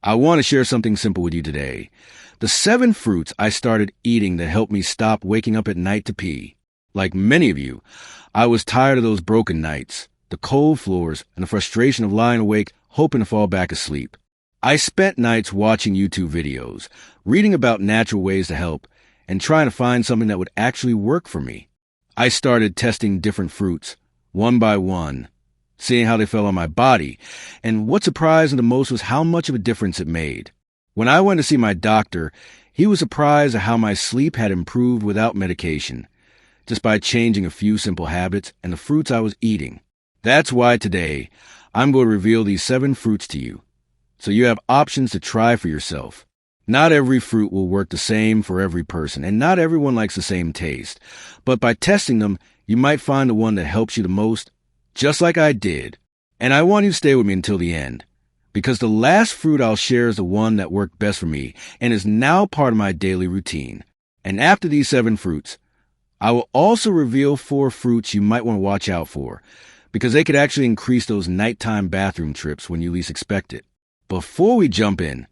I want to share something simple with you today. The 7 fruits I started eating that helped me stop waking up at night to pee. Like many of you, I was tired of those broken nights, the cold floors, and the frustration of lying awake hoping to fall back asleep. I spent nights watching YouTube videos, reading about natural ways to help, and trying to find something that would actually work for me. I started testing different fruits, one by one, seeing how they felt on my body, and what surprised me the most was how much of a difference it made. When I went to see my doctor, he was surprised at how my sleep had improved without medication, just by changing a few simple habits and the fruits I was eating. That's why today, I'm going to reveal these 7 fruits to you, so you have options to try for yourself. Not every fruit will work the same for every person, and not everyone likes the same taste. But by testing them, you might find the one that helps you the most, just like I did. And I want you to stay with me until the end, because the last fruit I'll share is the one that worked best for me and is now part of my daily routine. And after these 7 fruits, I will also reveal 4 fruits you might want to watch out for, because they could actually increase those nighttime bathroom trips when you least expect it. Before we jump in,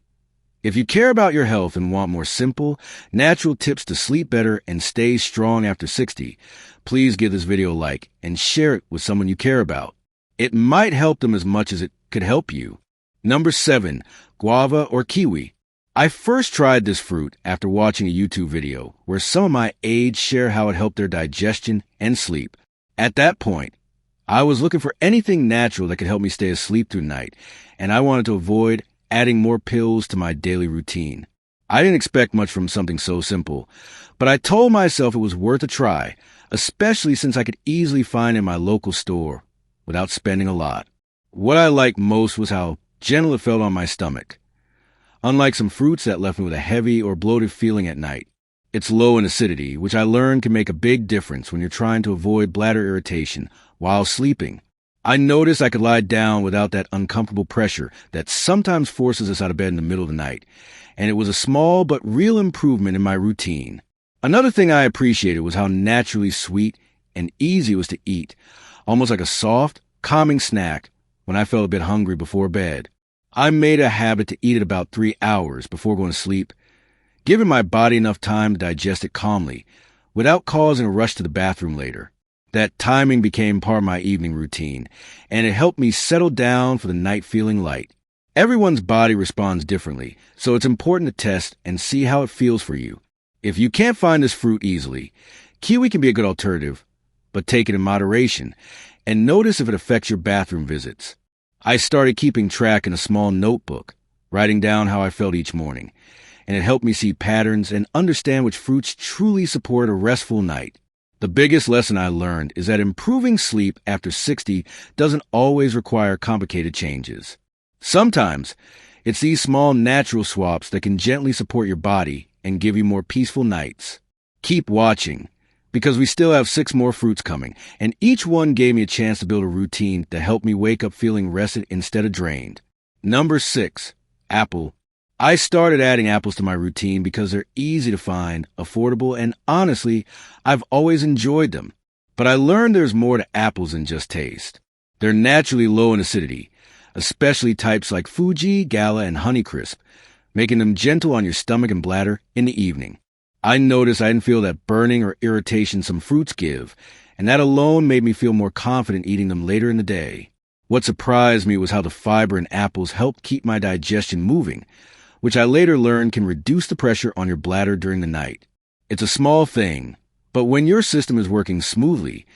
if you care about your health and want more simple, natural tips to sleep better and stay strong after 60, please give this video a like and share it with someone you care about. It might help them as much as it could help you. Number 7, guava or kiwi. I first tried this fruit after watching a YouTube video where some of my aides share how it helped their digestion and sleep. At that point, I was looking for anything natural that could help me stay asleep through the night, and I wanted to avoid adding more pills to my daily routine. I didn't expect much from something so simple, but I told myself it was worth a try, especially since I could easily find it in my local store without spending a lot. What I liked most was how gentle it felt on my stomach. Unlike some fruits that left me with a heavy or bloated feeling at night, it's low in acidity, which I learned can make a big difference when you're trying to avoid bladder irritation while sleeping. I noticed I could lie down without that uncomfortable pressure that sometimes forces us out of bed in the middle of the night, and it was a small but real improvement in my routine. Another thing I appreciated was how naturally sweet and easy it was to eat, almost like a soft, calming snack when I felt a bit hungry before bed. I made a habit to eat it about 3 hours before going to sleep, giving my body enough time to digest it calmly without causing a rush to the bathroom later. That timing became part of my evening routine, and it helped me settle down for the night feeling light. Everyone's body responds differently, so it's important to test and see how it feels for you. If you can't find this fruit easily, kiwi can be a good alternative, but take it in moderation, and notice if it affects your bathroom visits. I started keeping track in a small notebook, writing down how I felt each morning, and it helped me see patterns and understand which fruits truly support a restful night. The biggest lesson I learned is that improving sleep after 60 doesn't always require complicated changes. Sometimes, it's these small natural swaps that can gently support your body and give you more peaceful nights. Keep watching, because we still have 6 more fruits coming, and each one gave me a chance to build a routine that helped me wake up feeling rested instead of drained. Number 6, apple. I started adding apples to my routine because they're easy to find, affordable, and honestly, I've always enjoyed them. But I learned there's more to apples than just taste. They're naturally low in acidity, especially types like Fuji, Gala, and Honeycrisp, making them gentle on your stomach and bladder in the evening. I noticed I didn't feel that burning or irritation some fruits give, and that alone made me feel more confident eating them later in the day. What surprised me was how the fiber in apples helped keep my digestion moving, which I later learned can reduce the pressure on your bladder during the night. It's a small thing, but when your system is working smoothly,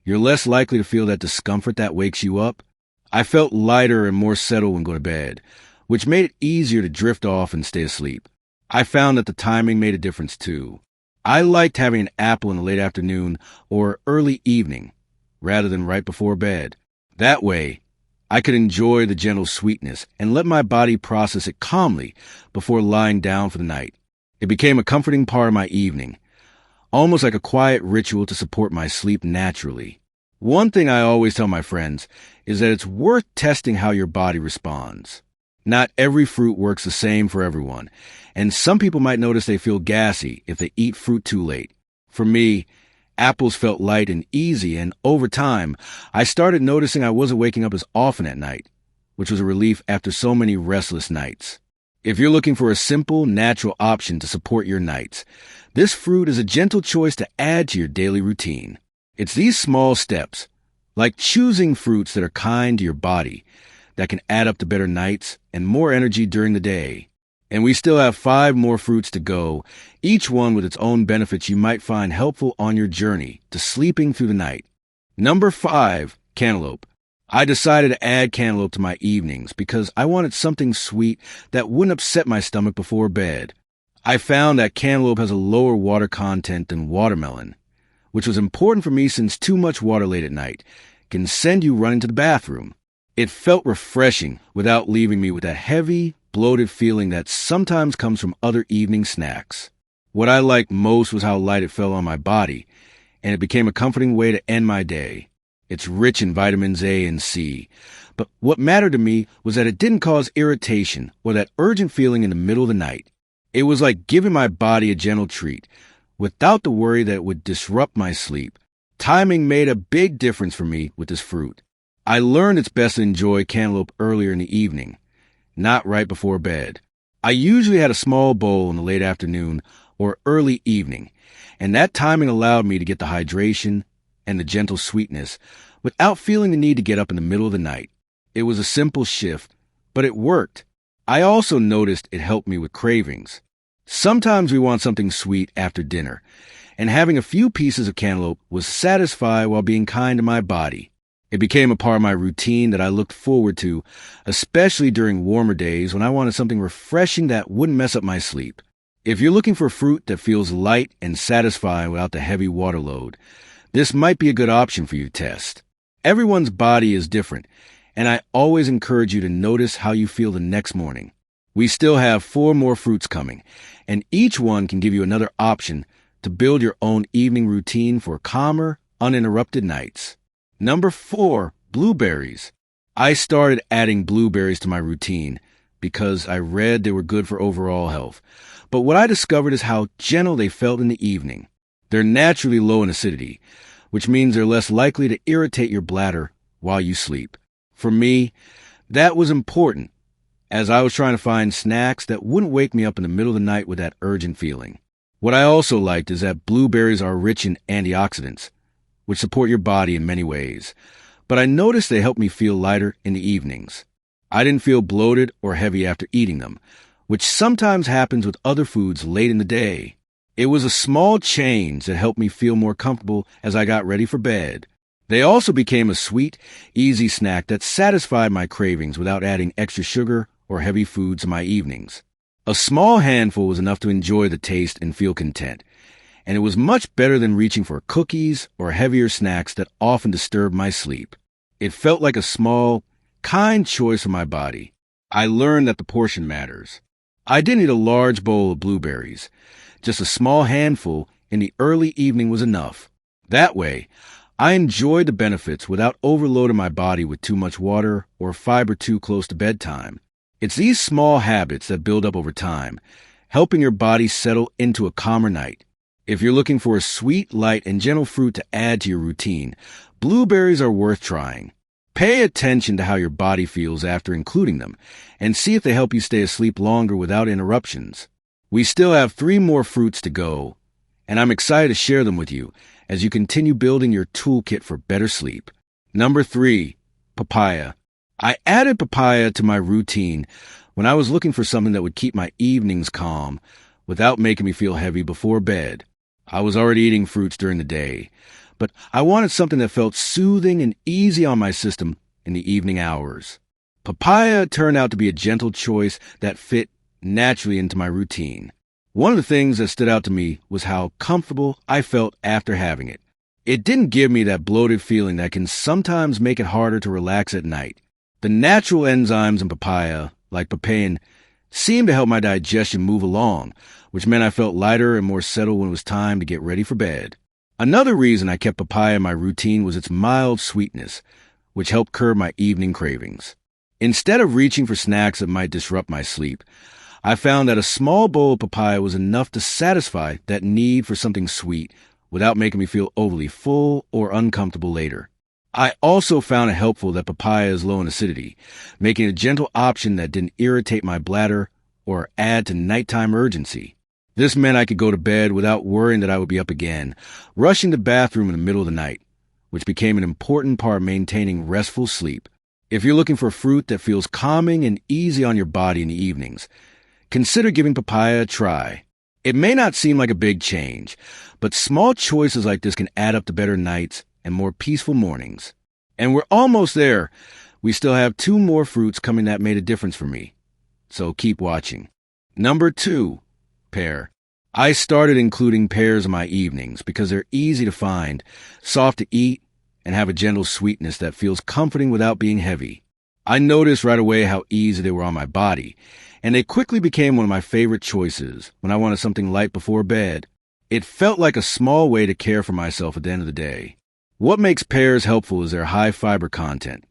you're less likely to feel that discomfort that wakes you up. I felt lighter and more settled when going to bed, which made it easier to drift off and stay asleep. I found that the timing made a difference too. I liked having an apple in the late afternoon or early evening, rather than right before bed. That way, I could enjoy the gentle sweetness and let my body process it calmly before lying down for the night. It became a comforting part of my evening, almost like a quiet ritual to support my sleep naturally. One thing I always tell my friends is that it's worth testing how your body responds. Not every fruit works the same for everyone, and some people might notice they feel gassy if they eat fruit too late. For me, apples felt light and easy, and over time, I started noticing I wasn't waking up as often at night, which was a relief after so many restless nights. If you're looking for a simple, natural option to support your nights, this fruit is a gentle choice to add to your daily routine. It's these small steps, like choosing fruits that are kind to your body, that can add up to better nights and more energy during the day. And we still have 5 more fruits to go, each one with its own benefits you might find helpful on your journey to sleeping through the night. Number 5, cantaloupe. I decided to add cantaloupe to my evenings because I wanted something sweet that wouldn't upset my stomach before bed. I found that cantaloupe has a lower water content than watermelon, which was important for me since too much water late at night can send you running to the bathroom. It felt refreshing without leaving me with that heavy, bloated feeling that sometimes comes from other evening snacks. What I liked most was how light it felt on my body, and it became a comforting way to end my day. It's rich in vitamins A and C, but what mattered to me was that it didn't cause irritation or that urgent feeling in the middle of the night. It was like giving my body a gentle treat, without the worry that it would disrupt my sleep. Timing made a big difference for me with this fruit. I learned it's best to enjoy cantaloupe earlier in the evening, not right before bed. I usually had a small bowl in the late afternoon or early evening, and that timing allowed me to get the hydration and the gentle sweetness without feeling the need to get up in the middle of the night. It was a simple shift, but it worked. I also noticed it helped me with cravings. Sometimes we want something sweet after dinner, and having a few pieces of cantaloupe was satisfying while being kind to my body. It became a part of my routine that I looked forward to, especially during warmer days when I wanted something refreshing that wouldn't mess up my sleep. If you're looking for fruit that feels light and satisfying without the heavy water load, this might be a good option for you to test. Everyone's body is different, and I always encourage you to notice how you feel the next morning. We still have 4 more fruits coming, and each one can give you another option to build your own evening routine for calmer, uninterrupted nights. Number 4, blueberries. I started adding blueberries to my routine because I read they were good for overall health. But what I discovered is how gentle they felt in the evening. They're naturally low in acidity, which means they're less likely to irritate your bladder while you sleep. For me, that was important, as I was trying to find snacks that wouldn't wake me up in the middle of the night with that urgent feeling. What I also liked is that blueberries are rich in antioxidants, which support your body in many ways, but I noticed they helped me feel lighter in the evenings. I didn't feel bloated or heavy after eating them, which sometimes happens with other foods late in the day. It was a small change that helped me feel more comfortable as I got ready for bed. They also became a sweet, easy snack that satisfied my cravings without adding extra sugar or heavy foods in my evenings. A small handful was enough to enjoy the taste and feel content, and it was much better than reaching for cookies or heavier snacks that often disturb my sleep. It felt like a small, kind choice for my body. I learned that the portion matters. I didn't eat a large bowl of blueberries. Just a small handful in the early evening was enough. That way, I enjoyed the benefits without overloading my body with too much water or fiber too close to bedtime. It's these small habits that build up over time, helping your body settle into a calmer night. If you're looking for a sweet, light, and gentle fruit to add to your routine, blueberries are worth trying. Pay attention to how your body feels after including them, and see if they help you stay asleep longer without interruptions. We still have 3 more fruits to go, and I'm excited to share them with you as you continue building your toolkit for better sleep. Number 3, papaya. I added papaya to my routine when I was looking for something that would keep my evenings calm without making me feel heavy before bed. I was already eating fruits during the day, but I wanted something that felt soothing and easy on my system in the evening hours. Papaya turned out to be a gentle choice that fit naturally into my routine. One of the things that stood out to me was how comfortable I felt after having it. It didn't give me that bloated feeling that can sometimes make it harder to relax at night. The natural enzymes in papaya, like papain, seemed to help my digestion move along, which meant I felt lighter and more settled when it was time to get ready for bed. Another reason I kept papaya in my routine was its mild sweetness, which helped curb my evening cravings. Instead of reaching for snacks that might disrupt my sleep, I found that a small bowl of papaya was enough to satisfy that need for something sweet without making me feel overly full or uncomfortable later. I also found it helpful that papaya is low in acidity, making it a gentle option that didn't irritate my bladder or add to nighttime urgency. This meant I could go to bed without worrying that I would be up again, rushing to the bathroom in the middle of the night, which became an important part of maintaining restful sleep. If you're looking for fruit that feels calming and easy on your body in the evenings, consider giving papaya a try. It may not seem like a big change, but small choices like this can add up to better nights and more peaceful mornings. And we're almost there. We still have 2 more fruits coming that made a difference for me. So keep watching. Number 2, pear. I started including pears in my evenings because they're easy to find, soft to eat, and have a gentle sweetness that feels comforting without being heavy. I noticed right away how easy they were on my body, and they quickly became one of my favorite choices when I wanted something light before bed. It felt like a small way to care for myself at the end of the day. What makes pears helpful is their high fiber content,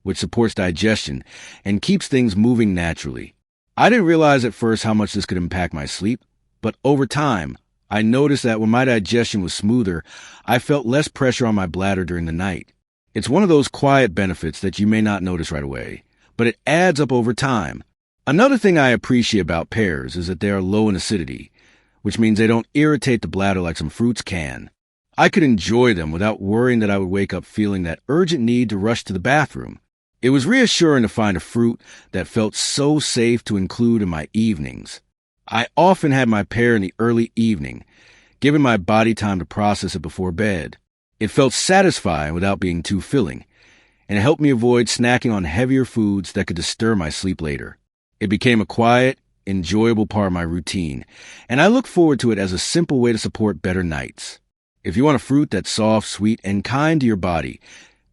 which supports digestion and keeps things moving naturally. I didn't realize at first how much this could impact my sleep, but over time, I noticed that when my digestion was smoother, I felt less pressure on my bladder during the night. It's one of those quiet benefits that you may not notice right away, but it adds up over time. Another thing I appreciate about pears is that they are low in acidity, which means they don't irritate the bladder like some fruits can. I could enjoy them without worrying that I would wake up feeling that urgent need to rush to the bathroom. It was reassuring to find a fruit that felt so safe to include in my evenings. I often had my pear in the early evening, giving my body time to process it before bed. It felt satisfying without being too filling, and it helped me avoid snacking on heavier foods that could disturb my sleep later. It became a quiet, enjoyable part of my routine, and I look forward to it as a simple way to support better nights. If you want a fruit that's soft, sweet, and kind to your body,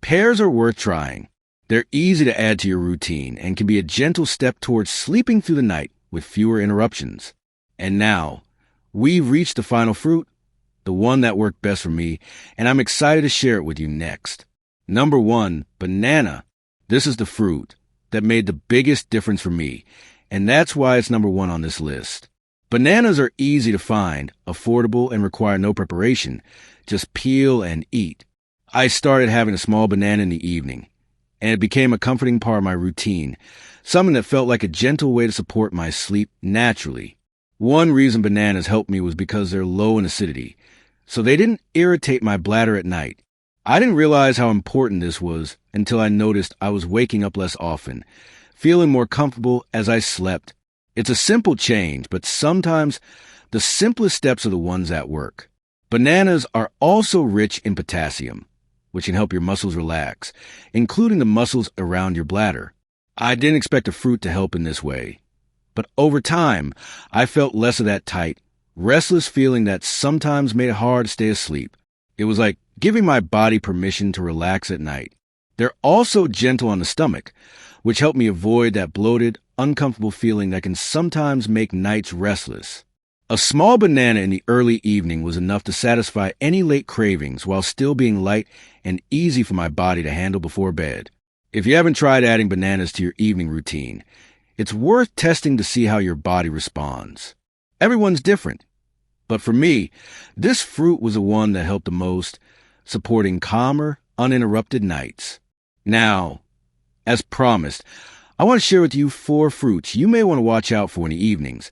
pears are worth trying. They're easy to add to your routine and can be a gentle step towards sleeping through the night with fewer interruptions. And now, we've reached the final fruit, the one that worked best for me, and I'm excited to share it with you next. Number 1, banana. This is the fruit that made the biggest difference for me, and that's why it's number 1 on this list. Bananas are easy to find, affordable, and require no preparation. Just peel and eat. I started having a small banana in the evening, and it became a comforting part of my routine, something that felt like a gentle way to support my sleep naturally. One reason bananas helped me was because they're low in acidity, so they didn't irritate my bladder at night. I didn't realize how important this was until I noticed I was waking up less often, feeling more comfortable as I slept. It's a simple change, but sometimes the simplest steps are the ones that work. Bananas are also rich in potassium, which can help your muscles relax, including the muscles around your bladder. I didn't expect a fruit to help in this way, but over time, I felt less of that tight, restless feeling that sometimes made it hard to stay asleep. It was like giving my body permission to relax at night. They're also gentle on the stomach, which helped me avoid that bloated, uncomfortable feeling that can sometimes make nights restless. A small banana in the early evening was enough to satisfy any late cravings while still being light and easy for my body to handle before bed. If you haven't tried adding bananas to your evening routine, it's worth testing to see how your body responds. Everyone's different, but for me, this fruit was the one that helped the most, supporting calmer, uninterrupted nights. Now, as promised, I want to share with you 4 fruits you may want to watch out for in the evenings,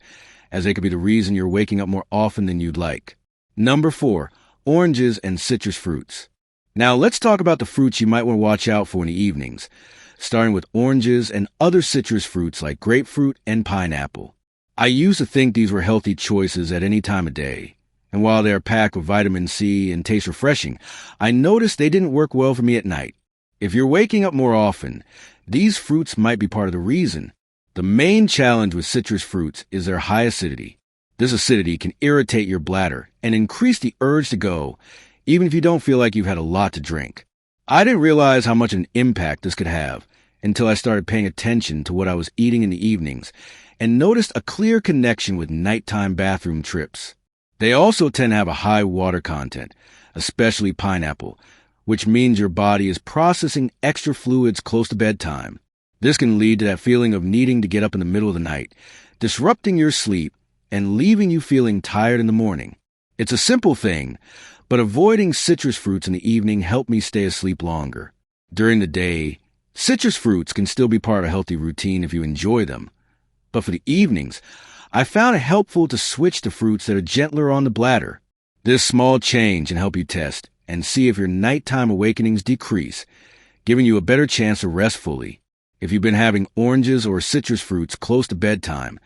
as they could be the reason you're waking up more often than you'd like. Number 4, oranges and citrus fruits. Now let's talk about the fruits you might want to watch out for in the evenings, starting with oranges and other citrus fruits like grapefruit and pineapple. I used to think these were healthy choices at any time of day, and while they are packed with vitamin C and taste refreshing, I noticed they didn't work well for me at night. If you're waking up more often, these fruits might be part of the reason. The main challenge with citrus fruits is their high acidity. This acidity can irritate your bladder and increase the urge to go, even if you don't feel like you've had a lot to drink. I didn't realize how much an impact this could have until I started paying attention to what I was eating in the evenings and noticed a clear connection with nighttime bathroom trips. They also tend to have a high water content, especially pineapple, which means your body is processing extra fluids close to bedtime. This can lead to that feeling of needing to get up in the middle of the night, disrupting your sleep and leaving you feeling tired in the morning. It's a simple thing, but avoiding citrus fruits in the evening helped me stay asleep longer. During the day, citrus fruits can still be part of a healthy routine if you enjoy them, But for the evenings, I found it helpful to switch to fruits that are gentler on the bladder. This small change can help you test and see if your nighttime awakenings decrease, giving you a better chance to rest fully. If you've been having oranges or citrus fruits close to bedtime,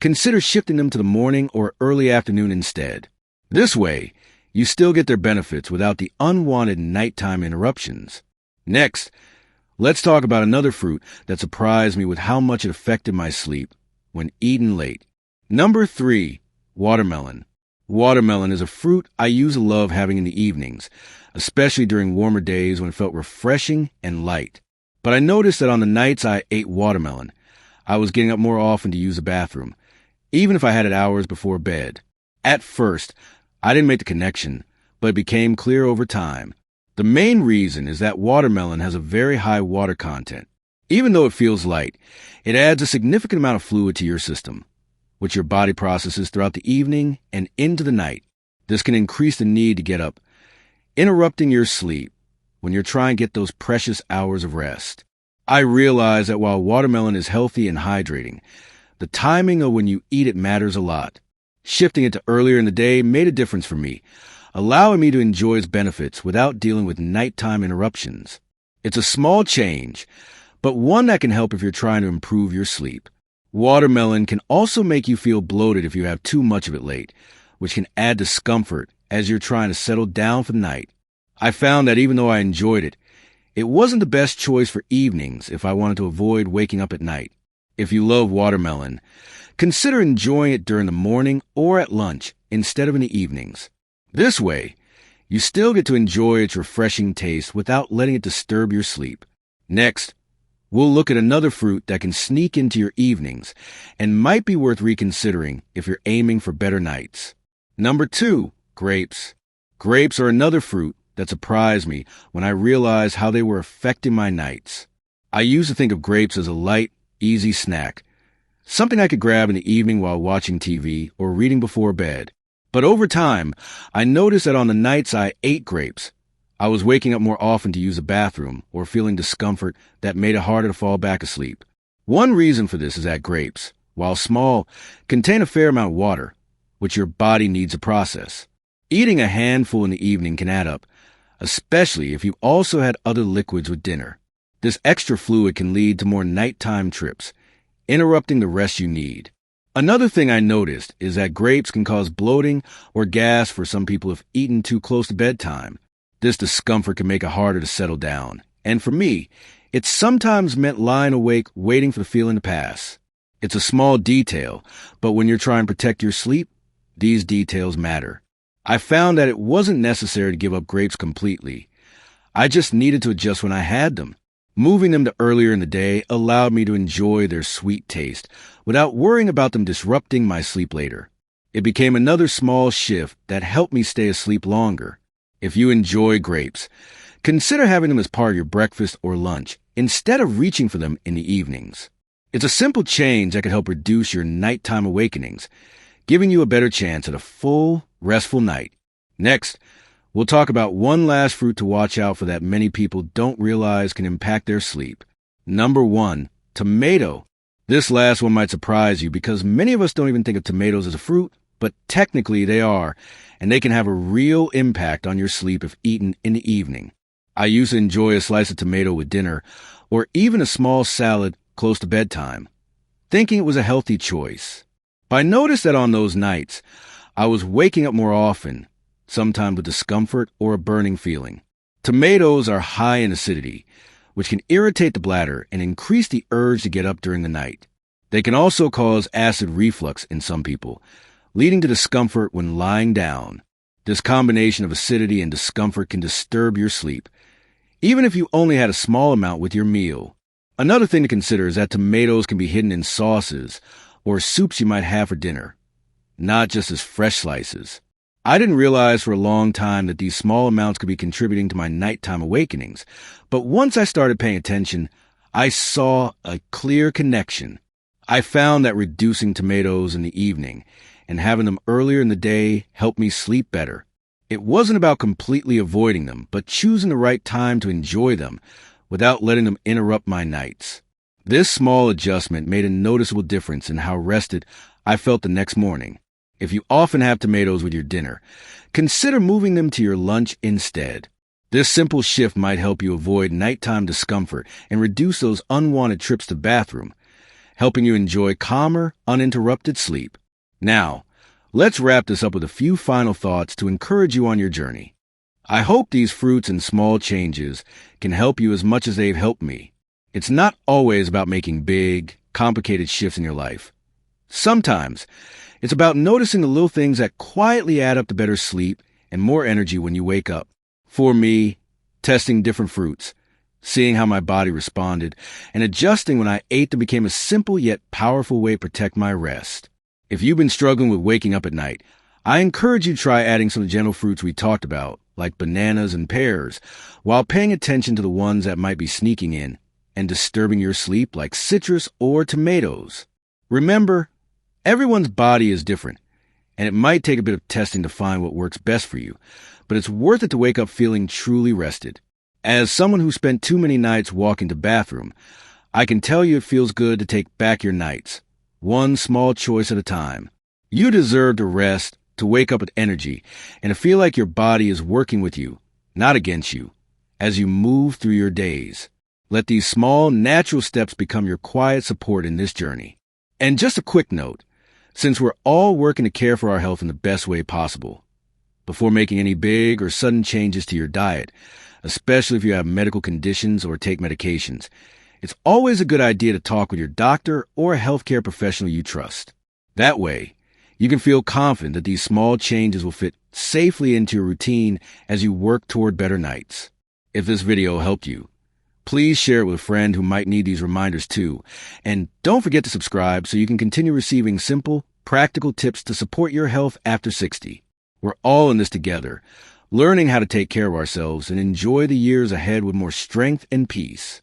consider shifting them to the morning or early afternoon instead. This way, you still get their benefits without the unwanted nighttime interruptions. Next, let's talk about another fruit that surprised me with how much it affected my sleep when eaten late. Number 3, watermelon. Watermelon is a fruit I used to love having in the evenings, especially during warmer days when it felt refreshing and light. But I noticed that on the nights I ate watermelon, I was getting up more often to use the bathroom, even if I had it hours before bed. At first, I didn't make the connection, but it became clear over time. The main reason is that watermelon has a very high water content. Even though it feels light, it adds a significant amount of fluid to your system, which your body processes throughout the evening and into the night. This can increase the need to get up, interrupting your sleep when you're trying to get those precious hours of rest. I realize that while watermelon is healthy and hydrating, the timing of when you eat it matters a lot. Shifting it to earlier in the day made a difference for me, allowing me to enjoy its benefits without dealing with nighttime interruptions. It's a small change, but one that can help if you're trying to improve your sleep. Watermelon can also make you feel bloated if you have too much of it late, which can add discomfort as you're trying to settle down for the night. I found that even though I enjoyed it, it wasn't the best choice for evenings if I wanted to avoid waking up at night. If you love watermelon, consider enjoying it during the morning or at lunch instead of in the evenings. This way, you still get to enjoy its refreshing taste without letting it disturb your sleep. Next, we'll look at another fruit that can sneak into your evenings and might be worth reconsidering if you're aiming for better nights. Number 2, grapes. Grapes are another fruit that surprised me when I realized how they were affecting my nights. I used to think of grapes as a light, easy snack, something I could grab in the evening while watching TV or reading before bed. But over time, I noticed that on the nights I ate grapes, I was waking up more often to use the bathroom or feeling discomfort that made it harder to fall back asleep. One reason for this is that grapes, while small, contain a fair amount of water, which your body needs to process. Eating a handful in the evening can add up, especially if you also had other liquids with dinner. This extra fluid can lead to more nighttime trips, interrupting the rest you need. Another thing I noticed is that grapes can cause bloating or gas for some people if eaten too close to bedtime. This discomfort can make it harder to settle down, and for me, it sometimes meant lying awake waiting for the feeling to pass. It's a small detail, but when you're trying to protect your sleep, these details matter. I found that it wasn't necessary to give up grapes completely. I just needed to adjust when I had them. Moving them to earlier in the day allowed me to enjoy their sweet taste without worrying about them disrupting my sleep later. It became another small shift that helped me stay asleep longer. If you enjoy grapes, consider having them as part of your breakfast or lunch instead of reaching for them in the evenings. It's a simple change that can help reduce your nighttime awakenings, giving you a better chance at a full, restful night. Next, we'll talk about one last fruit to watch out for that many people don't realize can impact their sleep. Number 1, tomato. This last one might surprise you because many of us don't even think of tomatoes as a fruit, but technically they are, and they can have a real impact on your sleep if eaten in the evening. I used to enjoy a slice of tomato with dinner, or even a small salad close to bedtime, thinking it was a healthy choice. But I noticed that on those nights, I was waking up more often, sometimes with discomfort or a burning feeling. Tomatoes are high in acidity, which can irritate the bladder and increase the urge to get up during the night. They can also cause acid reflux in some people, leading to discomfort when lying down. This combination of acidity and discomfort can disturb your sleep, even if you only had a small amount with your meal. Another thing to consider is that tomatoes can be hidden in sauces or soups you might have for dinner, not just as fresh slices. I didn't realize for a long time that these small amounts could be contributing to my nighttime awakenings, but once I started paying attention, I saw a clear connection. I found that reducing tomatoes in the evening and having them earlier in the day helped me sleep better. It wasn't about completely avoiding them, but choosing the right time to enjoy them without letting them interrupt my nights. This small adjustment made a noticeable difference in how rested I felt the next morning. If you often have tomatoes with your dinner, consider moving them to your lunch instead. This simple shift might help you avoid nighttime discomfort and reduce those unwanted trips to the bathroom, helping you enjoy calmer, uninterrupted sleep. Now, let's wrap this up with a few final thoughts to encourage you on your journey. I hope these fruits and small changes can help you as much as they've helped me. It's not always about making big, complicated shifts in your life. Sometimes, it's about noticing the little things that quietly add up to better sleep and more energy when you wake up. For me, testing different fruits, seeing how my body responded, and adjusting when I ate them became a simple yet powerful way to protect my rest. If you've been struggling with waking up at night, I encourage you to try adding some of the gentle fruits we talked about, like bananas and pears, while paying attention to the ones that might be sneaking in and disturbing your sleep, like citrus or tomatoes. Remember, everyone's body is different, and it might take a bit of testing to find what works best for you, but it's worth it to wake up feeling truly rested. As someone who spent too many nights walking to the bathroom, I can tell you it feels good to take back your nights, one small choice at a time. You deserve to rest, to wake up with energy, and to feel like your body is working with you, not against you, as you move through your days. Let these small, natural steps become your quiet support in this journey. And just a quick note, since we're all working to care for our health in the best way possible, before making any big or sudden changes to your diet, especially if you have medical conditions or take medications, it's always a good idea to talk with your doctor or a healthcare professional you trust. That way, you can feel confident that these small changes will fit safely into your routine as you work toward better nights. If this video helped you, please share it with a friend who might need these reminders too. And don't forget to subscribe so you can continue receiving simple, practical tips to support your health after 60. We're all in this together, learning how to take care of ourselves and enjoy the years ahead with more strength and peace.